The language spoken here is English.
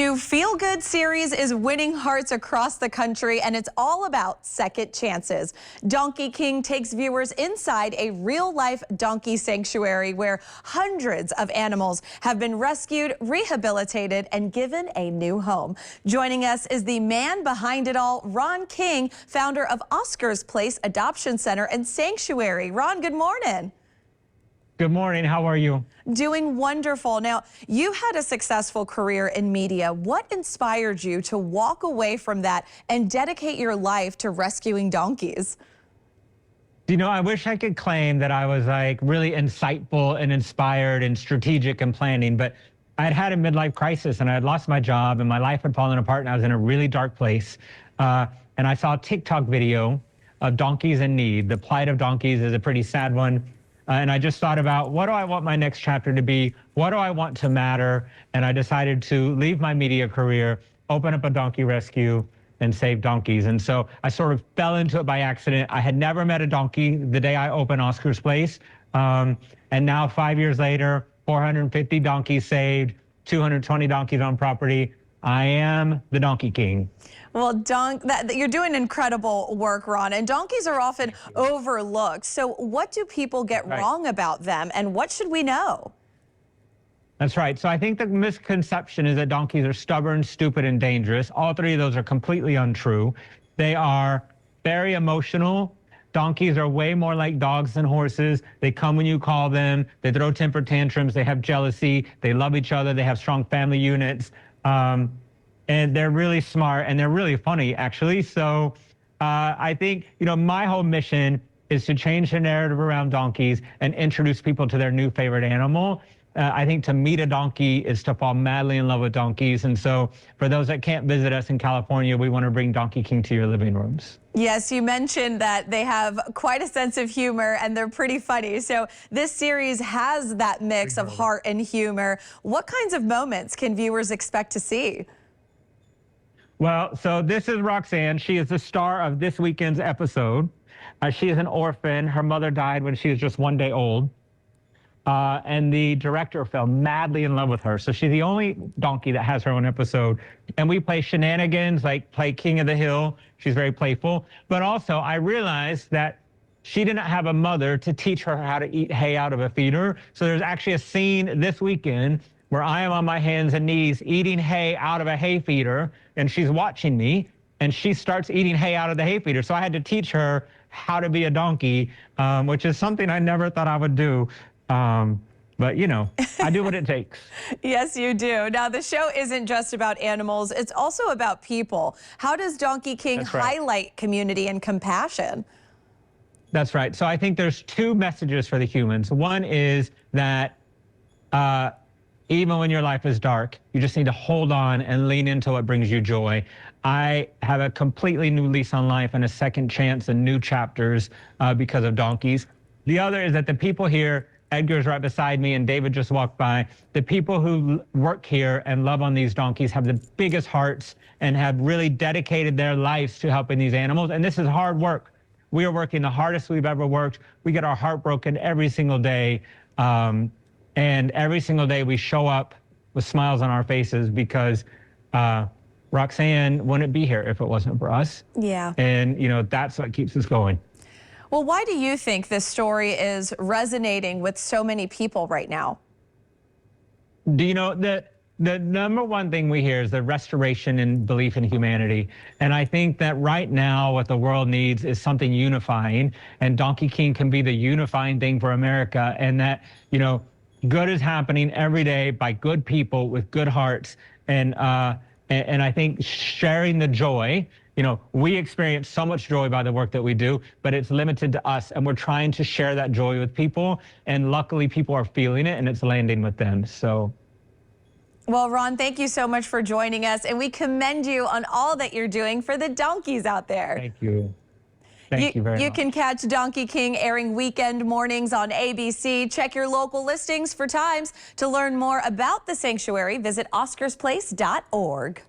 new feel-good series is winning hearts across the country, and it's all about second chances. Donkey King takes viewers inside a real-life donkey sanctuary where hundreds of animals have been rescued, rehabilitated, and given a new home. Joining us is the man behind it all, Ron King, founder of Oscar's Place Adoption Center and Sanctuary. Ron, good morning. Good morning. How are you? Doing wonderful. Now, you had a successful career in media. What inspired you to walk away from that and dedicate your life to rescuing donkeys? You know, I wish I could claim that I was like really insightful and inspired and strategic in planning, but I had had a midlife crisis and I had lost my job and my life had fallen apart and I was in a really dark place. And I saw a TikTok video of donkeys in need. The plight of donkeys is a pretty sad one. And I just thought about, what do I want my next chapter to be? What do I want to matter? And I decided to leave my media career, open up a donkey rescue, and save donkeys. And so I sort of fell into it by accident. I had never met a donkey the day I opened Oscar's Place. And now 5 years later, 450 donkeys saved, 220 donkeys on property. I am the Donkey King. Well, you're doing incredible work, Ron, and donkeys are often overlooked. So what do people get wrong about them, and what should we know? That's right. So I think the misconception is that donkeys are stubborn, stupid, and dangerous. All three of those are completely untrue. They are very emotional. Donkeys are way more like dogs than horses. They come when you call them. They throw temper tantrums. They have jealousy. They love each other. They have strong family units. And they're really smart and they're really funny, actually. So I think, you know, my whole mission is to change the narrative around donkeys and introduce people to their new favorite animal. I think to meet a donkey is to fall madly in love with donkeys. And so for those that can't visit us in California, we want to bring Donkey King to your living rooms. Yes, you mentioned that they have quite a sense of humor and they're pretty funny. So this series has that mix of heart and humor. What kinds of moments can viewers expect to see? Well, so this is Roxanne. She is the star of this weekend's episode. She is an orphan. Her mother died when she was just 1 day old. And the director fell madly in love with her. So she's the only donkey that has her own episode. And we play shenanigans, like play King of the Hill. She's very playful. But also, I realized that she didn't have a mother to teach her how to eat hay out of a feeder. So there's actually a scene this weekend where I am on my hands and knees eating hay out of a hay feeder, and she's watching me, and she starts eating hay out of the hay feeder. So I had to teach her how to be a donkey, which is something I never thought I would do. But, you know, I do what it takes. Yes, you do. Now, the show isn't just about animals. It's also about people. How does Donkey King highlight community and compassion? That's right. So I think there's two messages for the humans. One is that even when your life is dark, you just need to hold on and lean into what brings you joy. I have a completely new lease on life and a second chance and new chapters because of donkeys. The other is that the people here, Edgar's right beside me and David just walked by, the people who work here and love on these donkeys have the biggest hearts and have really dedicated their lives to helping these animals. And this is hard work. We are working the hardest we've ever worked. We get our heart broken every single day. And every single day we show up with smiles on our faces because Roxanne wouldn't be here if it wasn't for us. Yeah. And, you know, that's what keeps us going. Well, why do you think this story is resonating with so many people right now? Do you know, the number one thing we hear is the restoration and belief in humanity. And I think that right now what the world needs is something unifying. And Donkey King can be the unifying thing for America. And that, you know, good is happening every day by good people with good hearts. And I think sharing the joy, you know, we experience so much joy by the work that we do, but it's limited to us. And we're trying to share that joy with people. And luckily people are feeling it and it's landing with them. So. Well, Ron, thank you so much for joining us. And we commend you on all that you're doing for the donkeys out there. Thank you. Thank you very much. You can catch Donkey King airing weekend mornings on ABC. Check your local listings for times. To learn more about the sanctuary, visit oscarsplace.org.